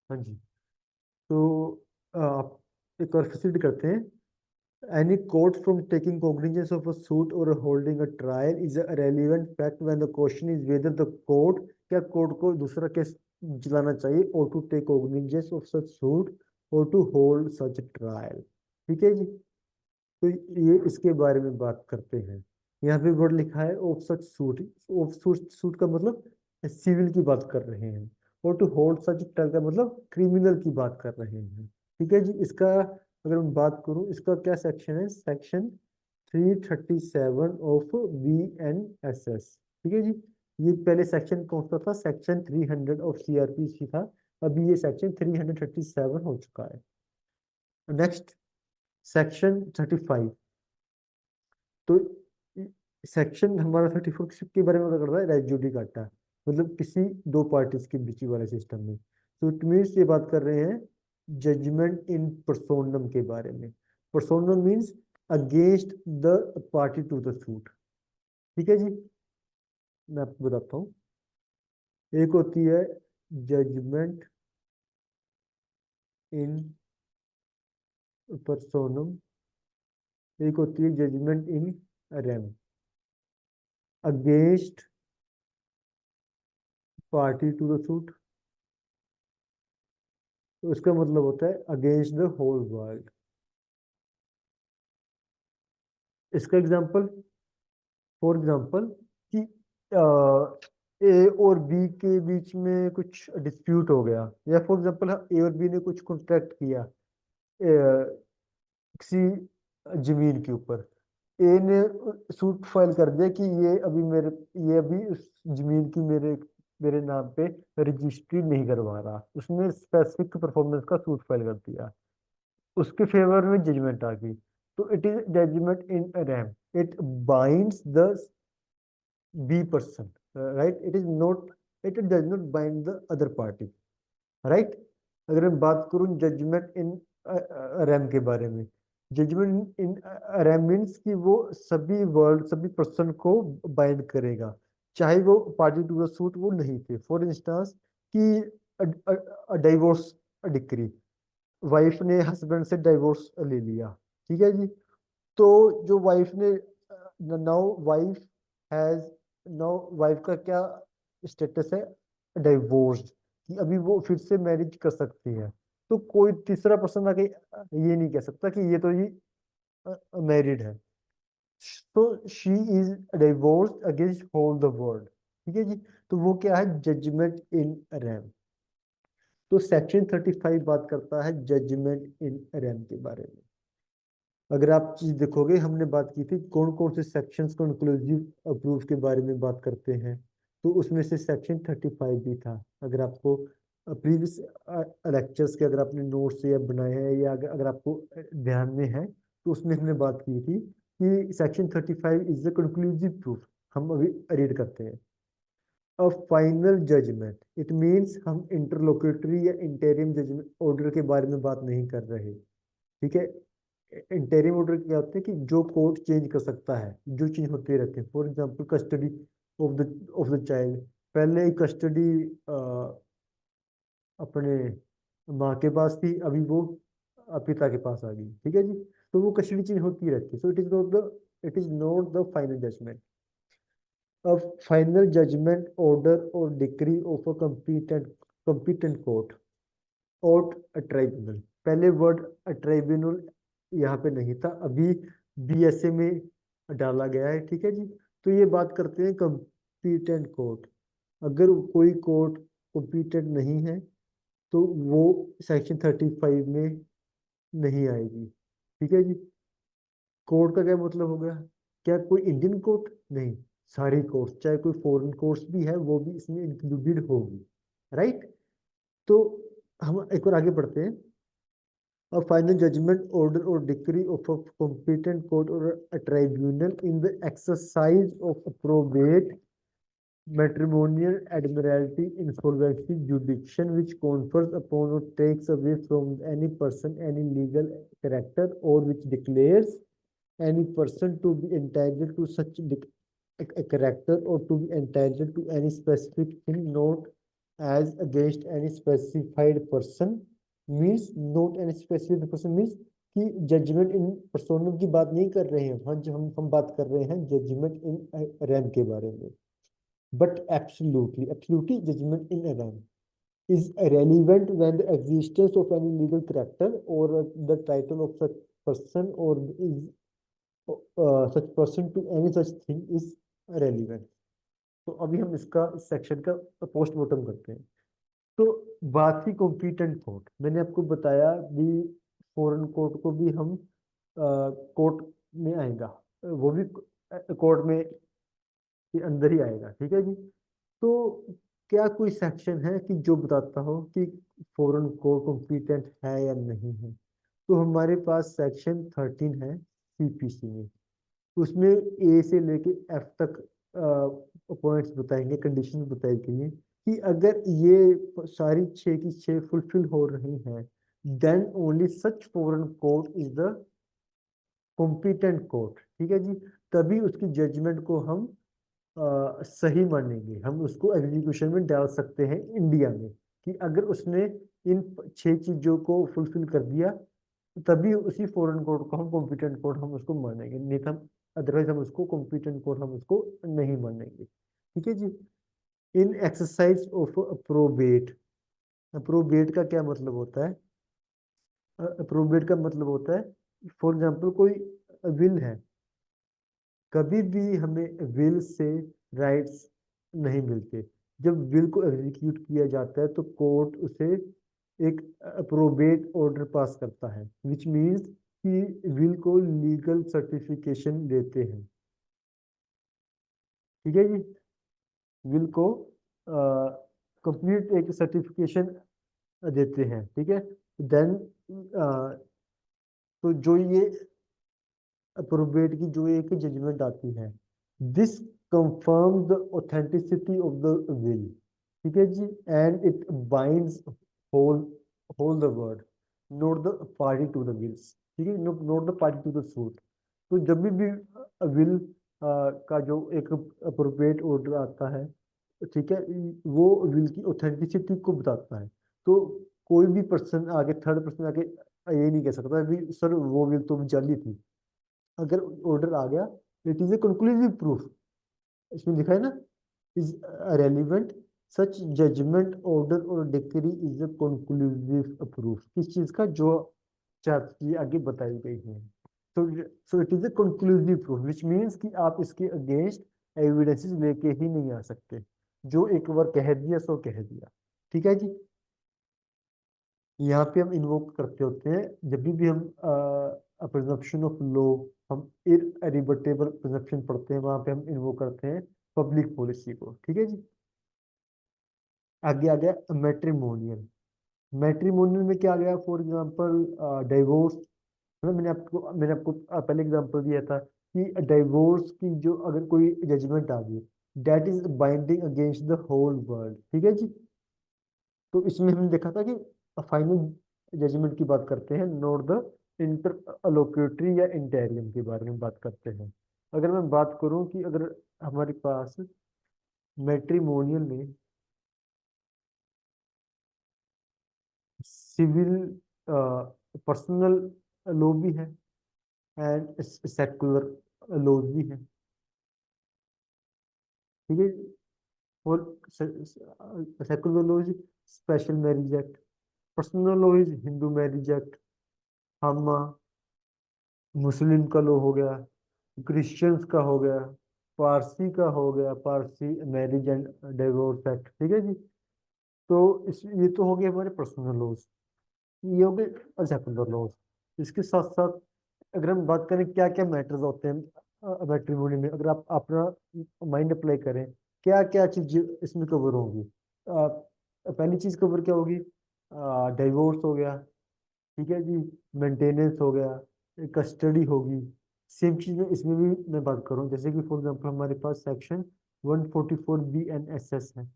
हाँ जी। तो आप एक और फैसिलिटी करते हैं, any court from taking cognizance of a suit or holding a trial is a relevant fact when the question is whether the court, क्या कोर्ट को दूसरा केस चलाना चाहिए, or to take cognizance of such suit or to hold such trial। ठीक है जी। तो ये इसके बारे में बात करते हैं। यहाँ पे वर्ड लिखा है of such suit. Of suit, suit का मतलब सिविल की बात कर रहे हैं, और टू होल्ड सच ट्रायल का मतलब क्रिमिनल की बात कर रहे हैं। ठीक है जी। इसका अगर मैं बात करूं, इसका क्या सेक्शन है, सेक्शन 337 ऑफ BNSS। ठीक है जी। ये पहले सेक्शन कौन सा था, सेक्शन 300 ऑफ CRPC था, अभी ये सेक्शन 337 हो चुका है। Next, section 35। तो सेक्शन हमारा 34 के बारे में क्या करता है, रेस जुडिकाटा, मतलब किसी दो पार्टीज के बीच वाले सिस्टम में। तो इट मीन्स ये बात कर रहे हैं जजमेंट इन पर्सोनम के बारे में। Personam means against the party to the suit. ठीक है जी, मैं आपको बताता हूँ। एक होती है जजमेंट इन पर्सोनम, एक होती है judgment in rem, against party to the suit. तो इसका मतलब होता है अगेंस्ट द होल वर्ल्ड। इसका एग्जांपल, फॉर एग्जांपल कि ए और बी के बीच में कुछ डिस्प्यूट हो गया, या फॉर एग्जांपल ए और बी ने कुछ कॉन्ट्रैक्ट किया किसी जमीन के ऊपर। ए ने सूट फाइल कर दिया कि ये अभी उस जमीन की मेरे मेरे नाम पे रजिस्ट्री नहीं करवा रहा, उसने स्पेसिफिक परफॉर्मेंस का सूट फाइल कर दिया, उसके फेवर में जजमेंट आ गई। तो it is judgment in rem, it binds the B person, right, it is not, it does not bind the other party, right. अगर मैं बात करूं जजमेंट इन रैम के बारे में, जजमेंट इन रैम मीन्स कि वो सभी वर्ल्ड, सभी पर्सन को बाइंड करेगा, चाहे वो पार्टी टू द सूट वो नहीं थे। फॉर इंस्टांस कि डिवोर्स डिक्री, वाइफ ने हस्बैंड से डिवोर्स ले लिया, ठीक है जी। तो जो वाइफ ने, now wife has, now wife का क्या स्टेटस है, डिवोर्स्ड, कि अभी वो फिर से मैरिज कर सकती है। तो कोई तीसरा पर्सन आके ये नहीं कह सकता कि ये तो ये मैरिड है। तो she is divorced against whole the world, ठीक है जी। तो वो क्या है, जजमेंट इन रैम। तो सेक्शन 35 बात करता है जजमेंट इन रैम के बारे में। अगर आप चीज देखोगे, हमने बात की थी कौन कौन से सेक्शंस कंक्लूसिव अप्रूव के बारे में बात करते हैं, तो उसमें से सेक्शन 35 भी था। अगर आपको प्रीवियस लेक्चर्स के अगर आपने नोट्स या बनाए हैं, या अगर आपको ध्यान में है, तो उसमें हमने बात की थी कि section 35 is the conclusive proof. हम अभी रीड करते हैं। A final judgment, it means हम इंटरलोक्यूटरी या इंटरिम जजमेंट ऑर्डर के बारे में बात नहीं कर रहे, ठीक है। इंटरिम ऑर्डर क्या होते हैं कि जो कोर्ट चेंज कर सकता है, जो चीज होते रहते हैं। For example custody of the child, पहले कस्टडी अपने माँ के पास थी, अभी वो पिता के पास आ गई, ठीक है जी। तो वो कस्टडी चेंज होती रहती है। So it is not the final judgment. A final judgment, order or decree of a competent court और ट्राइब्यूनल। पहले वर्ड ट्राइब्यूनल यहाँ पे नहीं था, अभी बीएसए में डाला गया है, ठीक है जी। तो ये बात करते हैं कम्पिटेंट कोर्ट। अगर कोई कोर्ट कम्पिटेंट नहीं है तो वो सेक्शन 35 में नहीं आएगी, ठीक है जी। कोर्ट का क्या मतलब हो गया, क्या कोई इंडियन कोर्ट नहीं, सारी कोर्ट, चाहे कोई फॉरेन कोर्ट्स भी है वो भी इसमें इंक्लूडेड होगी, राइट। तो हम एक और आगे बढ़ते हैं। A final judgment, order or decree of a competent court or a tribunal in the exercise of appropriate matrimonial, admiralty, insolvency, jurisdiction which confers upon or takes away from any person any legal character, or which declares any person to be entitled to such a character, or to be entitled to any specific thing, not as against any specified person, means note any specific person means कि judgement इन personnel की बात नहीं कर रहे हैं हम, जो हम बात कर रहे हैं जजमेंट इन रैम के बारे में। But absolutely judgment in rem is relevant when the existence of any legal character or the title of such person or is such person to any such thing is relevant। तो अभी हम इसका इस section का postmortem करते हैं। तो बात थी कॉम्पिटेंट कोर्ट, मैंने आपको बताया भी फॉरेन कोर्ट को भी हम कोर्ट में आएगा, वो भी कोर्ट में के अंदर ही आएगा, ठीक है जी। तो क्या कोई सेक्शन है कि जो बताता हो कि फॉरेन कोर्ट कॉम्पिटेंट है या नहीं है? तो हमारे पास सेक्शन 13 है सीपीसी में। उसमें ए से लेके एफ तक पॉइंट्स बताएंगे, कंडीशंस बताई गई हैं कि अगर ये सारी छः की छः फुलफिल हो रही हैं, then only such foreign court is the competent court. ठीक है जी, तभी उसकी जजमेंट को हम सही मानेंगे, हम उसको एग्जीक्यूशन में डाल सकते हैं इंडिया में, कि अगर उसने इन छह चीजों को फुलफिल कर दिया, तभी उसी फॉरेन कोर्ट को हम कॉम्पिटेंट कोर्ट हम उसको मानेंगे, नहीं तो हम अदरवाइज हम उसको कॉम्पिटेंट कोर्ट हम उसको नहीं मानेंगे। ठीक है जी। इन एक्सरसाइज ऑफ अप्रोबेट, अप्रोबेट का क्या मतलब होता है? अप्रोबेट का मतलब होता है, फॉर एग्जाम्पल कोई विल है, कभी भी हमें विल से राइट्स नहीं मिलते। जब विल को एग्जीक्यूट किया जाता है तो कोर्ट उसे एक अप्रोबेट ऑर्डर पास करता है, विच मीन्स कि विल को लीगल सर्टिफिकेशन देते हैं। ठीक है जी, विल को कंप्लीट एक सर्टिफिकेशन देते हैं। ठीक है, देन तो जो ये प्रोबेट की जो एक जजमेंट आती है, this confirm the authenticity of the will. ठीक है जी, and it binds whole whole the world, not the party to the wills. ठीक है, not the party to the suit. तो जब भी विल का जो एक अप्रोप्रिएट ऑर्डर आता है, ठीक है, वो विल की ऑथेंटिसिटी को बताता है। तो कोई भी पर्सन आगे, थर्ड पर्सन आके ये नहीं कह सकता भी सर वो विल तो जाली थी। अगर ऑर्डर आ गया, it is a conclusive proof, इसमें लिखा है ना, is relevant such judgment order और decree is a conclusive proof, किस चीज का? जो चीज आगे बताई गई है। तो सो it is a conclusive proof, which means कि आप इसके अगेंस्ट एविडेंसेस लेके ही नहीं आ सकते, जो एक बार कह दिया सो कह दिया। ठीक है जी। यहाँ पे हम इन्वोक करते होते हैं जब भी हम प्रिजम्पशन ऑफ लॉ, हम इररिबटेबल प्रिजम्पशन पढ़ते हैं, वहां पे हम इन्वोक करते हैं पब्लिक पॉलिसी को। ठीक है जी। आगे आ गया मैट्रिमोनियल। मैट्रिमोनियल में क्या आ गया? For example divorce. मैंने आपको पहले एग्जांपल दिया था कि डाइवोर्स की जो अगर कोई जजमेंट आ गई, that is binding against the whole world. ठीक है जी। तो इसमें हमने देखा था कि फाइनल जजमेंट की बात करते हैं, नोट द इंटरलोक्यूटरी या इंटेरियम के बारे में बात करते हैं। अगर मैं बात करूं कि अगर हमारे पास मैट्रिमोनियल में सिविल पर्सनल लॉ भी है एंड सेकुलर लॉज भी है। ठीक है, और secular law is special marriage act, personal law is Hindu marriage act, हम मुस्लिम का लॉ हो गया, क्रिश्चियंस का हो गया, पारसी का हो गया, Parsi marriage and divorce act. ठीक है जी। तो इस ये तो हो गए हमारे पर्सनल लॉज, ये हो गए सेकुलर लॉज। इसके साथ साथ अगर हम बात करें क्या क्या मैटर्स होते हैं मैट्रिमोनी में, अगर आप अपना माइंड अप्लाई करें, क्या क्या चीज इसमें कवर होगी? पहली चीज कवर क्या होगी? डिवोर्स हो गया, ठीक है जी, मेंटेनेंस हो गया, कस्टडी होगी। सेम चीज में इसमें भी मैं बात करूं, जैसे कि फॉर एग्जांपल हमारे पास section 144 B N S S है,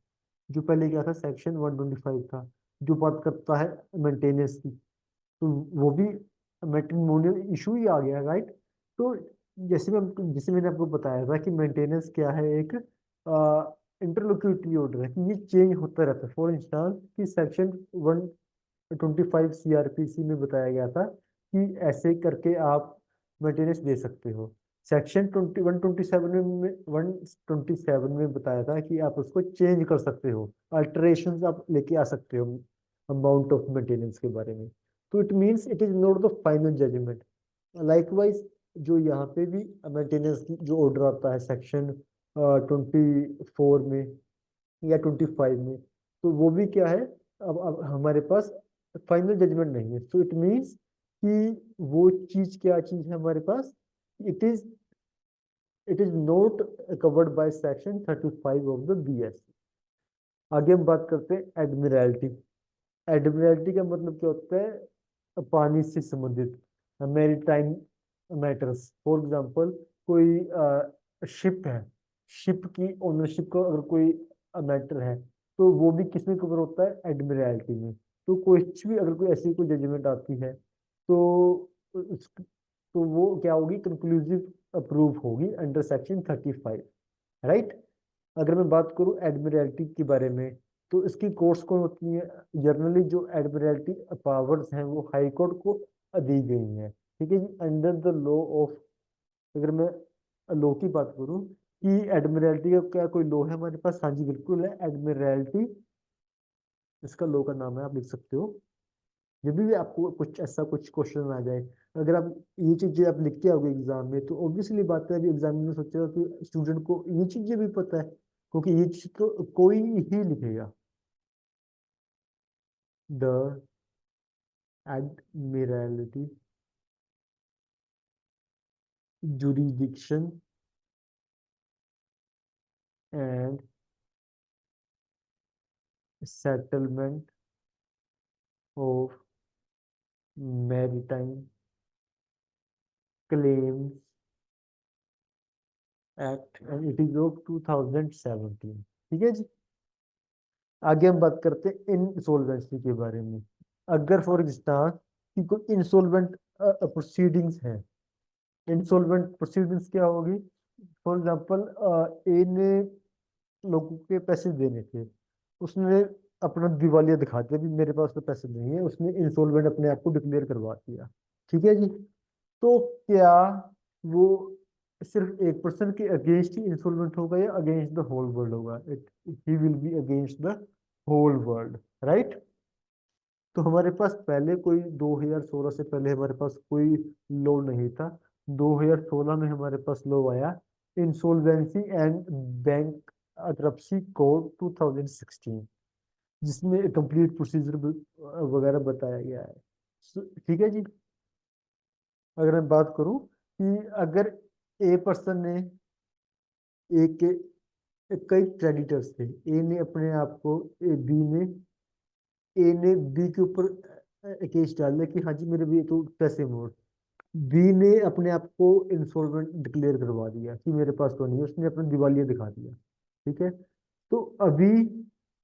जो पहले क्या था, सेक्शन 125 था, जो बात करता है मेंटेनेंस की। तो वो भी मैट्रिमोनियल इशू ही आ गया, राइट? तो जैसे मैंने आपको बताया था कि मेंटेनेंस क्या है, एक इंटरलोक्यूटरी ऑर्डर है कि ये चेंज होता रहता है। फॉर इंस्टांस कि सेक्शन 125 सीआरपीसी में बताया गया था कि ऐसे करके आप मेंटेनेंस दे सकते हो। सेक्शन 127 में बताया था कि आप उसको चेंज कर सकते हो, अल्टरेशन आप लेके आ सकते हो अमाउंट ऑफ मेंटेनेंस के बारे में। तो it means it is not the final judgment. Likewise जो यहाँ पे भी मेंटेनेंस की जो ऑर्डर आता है सेक्शन 24 में या 25 में, तो वो भी क्या है, अब हमारे पास फाइनल जजमेंट नहीं है। सो इट मीन्स कि वो चीज क्या चीज है हमारे पास, it is it is not covered by section 35 of the BS. आगे हम बात करते हैं एडमिरल्टी। एडमिरल्टी का मतलब क्या होता है? पानी से संबंधित मैरीटाइम मैटर्स। फॉर एग्जांपल कोई शिप है, शिप की ओनरशिप का अगर कोई मैटर है, तो वो भी किसमें कवर होता है? एडमिरल्टी में। तो कुछ भी अगर कोई ऐसी कोई जजमेंट आती है, तो तो वो क्या होगी? कंक्लूसिव अप्रूव होगी अंडर सेक्शन 35, राइट। अगर मैं बात करूं एडमिरल्टी के बारे में, तो इसकी कोर्ट्स कौन होती है? जनरली जो एडमिरल्टी पावर्स हैं वो हाई कोर्ट को दी गई हैं, ठीक है जी, अंडर द लॉ ऑफ। अगर मैं लॉ की बात करूं कि एडमिरल्टी का क्या कोई लॉ है हमारे पास? हाँ जी बिल्कुल है, एडमिरल्टी इसका लॉ का नाम है, आप लिख सकते हो। जब भी आपको कुछ ऐसा कुछ क्वेश्चन आ जाए, अगर आप ये चीजें आप लिख के आओगे एग्जाम में, तो ऑब्वियसली बात है अभी एग्जामिनर सोचेगा कि स्टूडेंट को ये चीजें भी पता है, क्योंकि ये चीज तो कोई ही लिखेगा। The Admiralty jurisdiction and settlement of maritime claims act and it is of 2017, ठीक है जी। आगे हम बात करते हैं इंसॉल्वेंसी के बारे में। अगर फॉर एग्जाम्पल कि कोई इंसॉल्वेंट प्रोसीडिंग्स है, इंसॉल्वेंट प्रोसीडिंग्स क्या होगी? फॉर एग्जांपल ए ने लोगों के पैसे देने थे, उसने अपना दिवालिया दिखा दिया भी मेरे पास तो पैसे नहीं है, उसने इंसॉल्वेंट अपने आप को डिक्लेयर करवा दिया, ठीक है जी। तो क्या वो सिर्फ एक पर्सन के अगेंस्ट ही इंसॉल्वेंट होगा या अगेंस्ट द होल वर्ल्ड होगा? It he will be against the whole world, right. तो हमारे पास पहले कोई 2016 से पहले हमारे पास कोई लॉ नहीं था। 2016 में हमारे पास लॉ आया, इंसॉल्वेंसी एंड बैंक कोड 2016, जिसमें कंप्लीट प्रोसीजर वगैरह बताया गया है। ठीक है जी। अगर मैं बात करूं कि अगर ए पर्सन ने, ए के कई क्रेडिटर्स थे, ए ने अपने आप को, ए ने बी के ऊपर केस डाल दिया कि हाँ जी मेरे भी तो पैसे मोड़। बी ने अपने आप को इंसॉल्वेंट डिक्लेयर करवा दिया कि मेरे पास तो नहीं है, उसने अपना दिवालिया दिखा दिया, ठीक है। तो अभी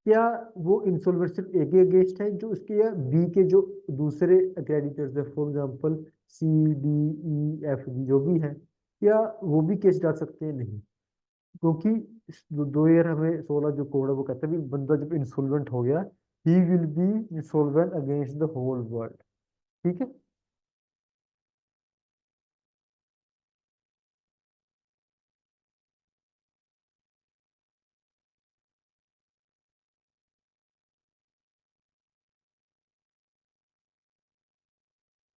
क्या वो इंसॉल्वेंट सिर्फ ए के अगेंस्ट है जो उसके, या बी के जो दूसरे क्रेडिटर्स है, for example C, D, E, F, G जो भी है, क्या वो भी केस डाल सकते हैं? नहीं, क्योंकि 2016 जो कोड है वो कहता है कि बंदा जब इंसॉल्वेंट हो गया, he will be insolvent against the whole world, ठीक है।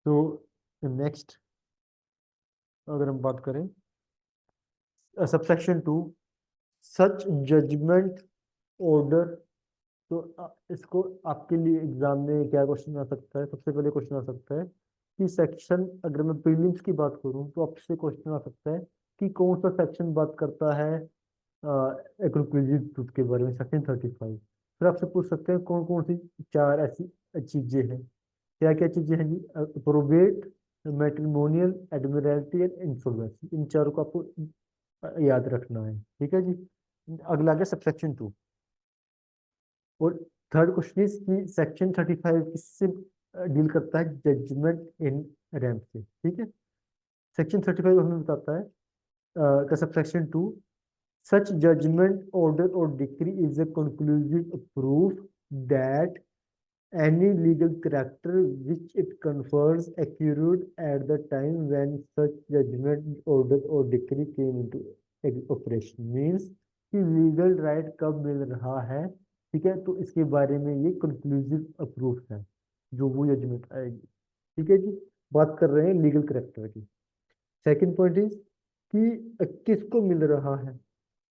तो नेक्स्ट अगर हम बात करें सबसेक्शन 2, सच जजमेंट ऑर्डर। तो इसको आपके लिए एग्जाम में क्या क्वेश्चन आ सकता है? सबसे पहले क्वेश्चन आ सकता है कि सेक्शन, अगर मैं प्रीलिम्स की बात करूं तो आपसे क्वेश्चन आ सकता है कि कौन सा सेक्शन बात करता है एक्सक्लूसिव ट्रूथ के बारे में, सेक्शन 35। फिर आपसे पूछ सकते हैं कौन कौन सी चार ऐसी चीजें हैं, क्या क्या चीजें हैं जी? Probate, matrimonial, admiralty and insolvency, इन चारों को आपको याद रखना है, ठीक है जी। अगला आगे सबसेक्शन 2। और थर्ड क्वेश्चन इज कि सेक्शन 35 किससे डील करता है? जजमेंट इन रैंप से, ठीक है। सेक्शन 35 हमें बताता है का सबसेक्शन 2, सच जजमेंट ऑर्डर और decree is a conclusive proof that any legal character which it confers accrued at the time when such judgment, order or decree came into operation। Means कि legal right कब मिल रहा है, ठीक है, तो इसके बारे में ये कंक्लूसिव प्रूफ है जो वो जजमेंट आएगी, ठीक है जी। बात कर रहे हैं लीगल करेक्टर की। सेकंड पॉइंट इज कि किसको मिल रहा है?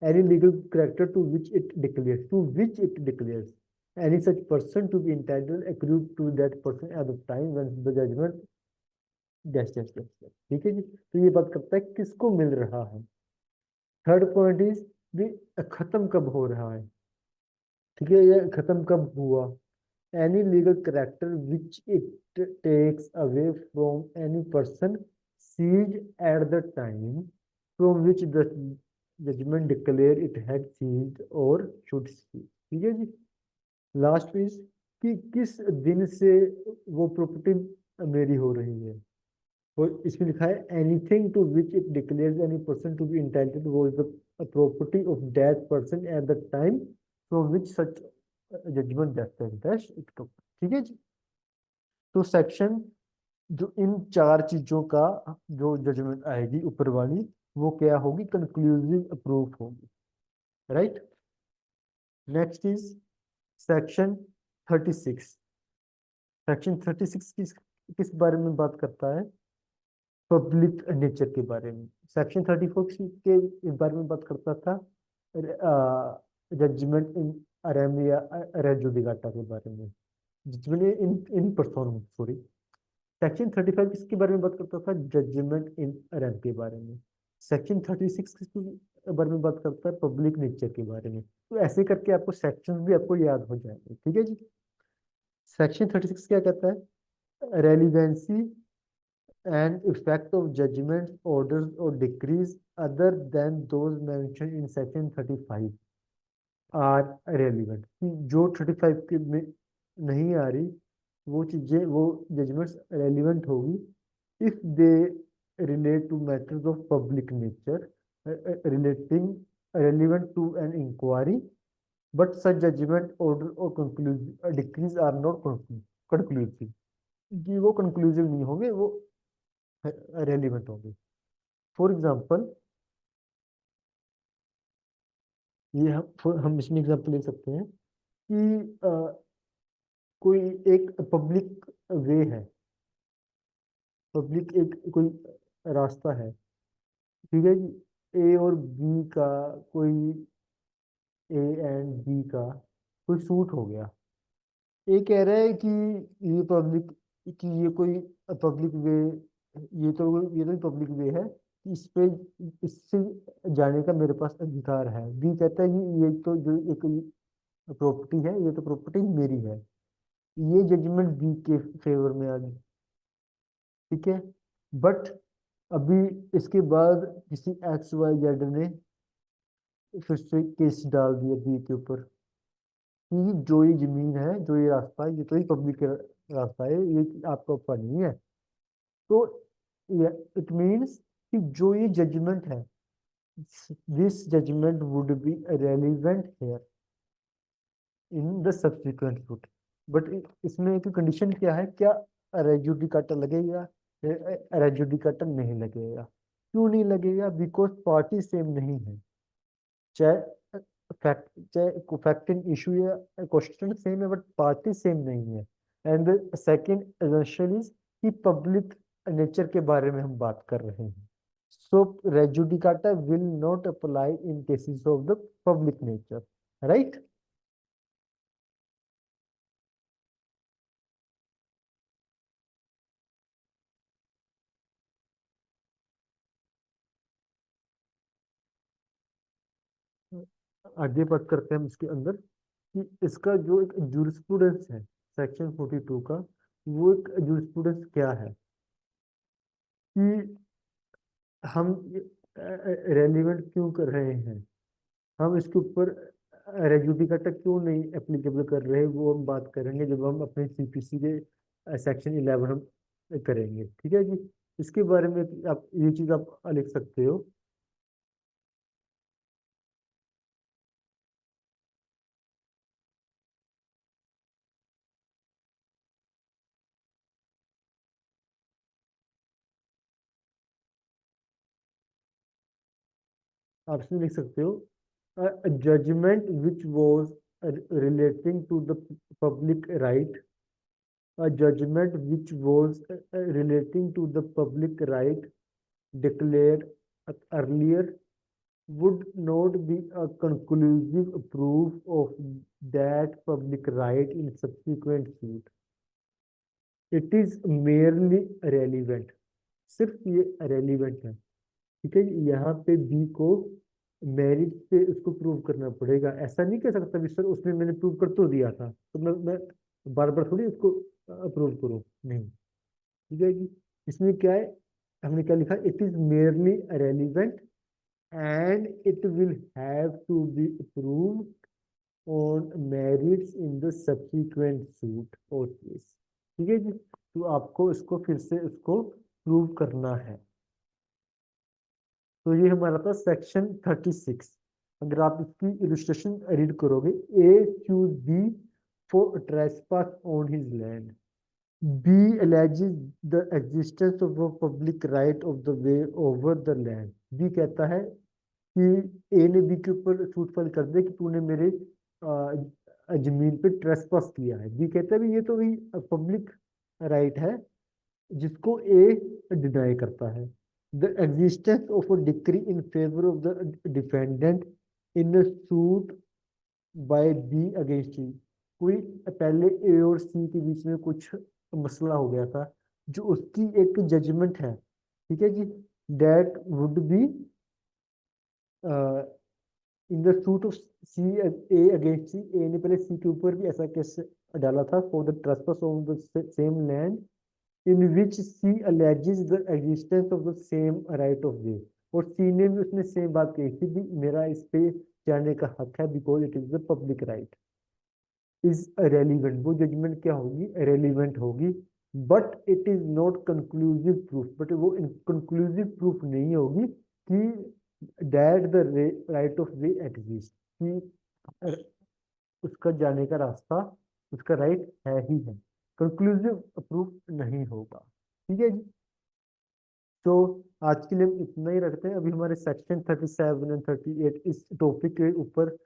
any legal character to which it declares any such person to be entitled accrued to that person at the time when the judgment dash, ठीक है जी। तो ये बात करता है किसको मिल रहा है। थर्ड पॉइंट इज भी खत्म कब हो रहा है, ठीक है, ये खत्म कब हुआ? any legal character which it takes away from any person seized at the time from which the judgment declare it had seized और शुड सीज। ठीक है जी। लास्ट इज कि किस दिन से वो प्रॉपर्टी मेरी हो रही है। और इसमें लिखा है anything to which it declares any person to be entitled was the property of that person at the time from which such judgment that it took. ठीक है जी। तो सेक्शन जो इन चार चीजों का जो जजमेंट आएगी ऊपर वाली, वो क्या होगी, कंक्लूसिव प्रूफ होगी। Right. Next is section 36। Section 36 किस बारे में बात करता है, पब्लिक नेचर के बारे में। सेक्शन 34 के इस बारे में बात करता था जजमेंट इन अरेम या रे जुडिकाटा के बारे में, judgment in in person sorry. Section 35 किसके बारे में बात करता था, जजमेंट इन अरेम के बारे में। सेक्शन 36 किसके बारे में बात करता है, पब्लिक नेचर के बारे में। तो ऐसे करके आपको सेक्शन भी आपको याद हो जाएंगे। ठीक है जी। सेक्शन 36 क्या कहता है, relevancy and effect of judgments, orders or decrees other than those mentioned in section 35 are relevant। कि जो 35 के में नहीं आ रही वो चीजें, वो जजमेंट्स रेलिवेंट होगी if they relate to matters of public nature relating relevant to an inquiry, but such judgment, order or conclusive decrees are not conclusive। कि वो conclusive नहीं होंगे, वो रेलिवेंट होंगे। फॉर एग्जाम्पल, ये हम इसमें एग्जाम्पल ले सकते हैं कि कोई एक पब्लिक वे है, पब्लिक एक कोई रास्ता है। ठीक है जी। ए और बी का कोई, ए एंड बी का कोई सूट हो गया। ए कह रहा है कि ये पब्लिक, कि ये कोई पब्लिक वे, ये तो पब्लिक वे है, कि इस पे, इससे जाने का मेरे पास अधिकार है। बी कहता है कि ये तो जो एक प्रॉपर्टी है, ये तो प्रॉपर्टी मेरी है। ये जजमेंट बी के फेवर में आ गई। ठीक है। बट अभी इसके बाद किसी एक्स वाई जेड ने फिर से केस डाल दिया बी के ऊपर कि जो ये जमीन है, जो ये रास्ता है, ये तो ही पब्लिक रास्ता है, ये आपका ऊपर नहीं है। तो इट मीन्स कि जो ये जजमेंट है, this judgment would be relevant here in the subsequent suit. But इसमें एक कंडीशन क्या है, क्या रेजुडिकाटा लगेगा, रेजुडिकाटा नहीं लगेगा। क्यों नहीं लगेगा, बिकॉज पार्टी सेम नहीं है। चाहे फैक्ट, चाहे फैक्ट इन इशू या क्वेश्चन सेम है, बट पार्टी सेम नहीं है। एंड सेकंड एसेंशियल इज कि पब्लिक नेचर के बारे में हम बात कर रहे हैं। So res judicata will not apply in cases of the public nature. Right. आगे बात करते हैं हम इसके अंदर कि इसका जो एक जूरिस्प्रूडेंस है सेक्शन 42 का, वो एक जूरिस्प्रूडेंस क्या है कि हम रेलिवेंट क्यों कर रहे हैं, हम इसके ऊपर रेजुडिकाटा क्यों नहीं एप्लीकेबल कर रहे हैं, वो हम बात करेंगे जब हम अपने सीपीसी के सेक्शन 11 हम करेंगे। ठीक है जी। इसके बारे में आप ये चीज आप लिख सकते हो। आप इसमें लिख सकते हो, judgment which was relating to the public right, a judgment which was relating to the public right declared earlier would not be a conclusive proof of that public right in subsequent suit. It is merely relevant। सिर्फ ये relevant है। ठीक है। यहाँ पे B को merit पे उसको प्रूव करना पड़ेगा। ऐसा नहीं कह सकता कि सर उसने, मैंने प्रूव कर तो दिया था, तो मैं बार बार थोड़ी उसको अप्रूव करूँ, नहीं। ठीक है जी। इसमें क्या है, हमने क्या लिखा, it is merely relevant and it will have to be approved on merits in the subsequent suit or case। ठीक है जी, तो आपको इसको फिर से इसको प्रूव करना है। तो ये हमारा था सेक्शन 36। अगर आप इसकी इलस्ट्रेशन रीड करोगे, A sues B for trespass on his land, B alleges the existence of a public right of the way over the land। B कहता है कि ए ने बी के ऊपर सूट फाइल कर दे कि तूने मेरे जमीन पे ट्रेसपास किया है। बी कहता है भी ये तो भी पब्लिक राइट है, जिसको ए डिनाई करता है। The existence of a decree in favour of the defendant in a suit by B against E. कोई पहले ए और सी के बीच में कुछ मसला हो गया था, जो उसकी एक जजमेंट है, ठीक है जी, that would be in the suit of C A against C. A ने पहले सी के ऊपर भी ऐसा केस डाला था for the trespass on the same land in which C alleges the existence of the same right of way. और C ने भी उसने सेम बात कही थी कि मेरा इस पे जाने का हक है because it is the public right. Is relevant, वो जजमेंट क्या होगी, रेलिवेंट होगी, but it is not conclusive proof. But वो कंक्लूसिव प्रूफ नहीं होगी कि that the right of way exist, कि उसका जाने का रास्ता, उसका राइट है ही है, कंक्लूसिव प्रूफ नहीं होगा। ठीक है जी, तो आज के लिए हम इतना ही रखते हैं। अभी हमारे सेक्शन 37 एंड 38 इस टॉपिक के ऊपर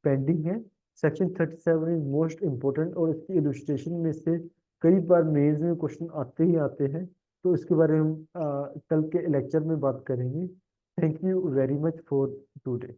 पेंडिंग है। सेक्शन 37 इज मोस्ट इम्पोर्टेंट और इसकी इलस्ट्रेशन में से कई बार मेंस में क्वेश्चन आते ही आते हैं, तो इसके बारे में हम कल के लेक्चर में बात करेंगे। Thank you very much for today.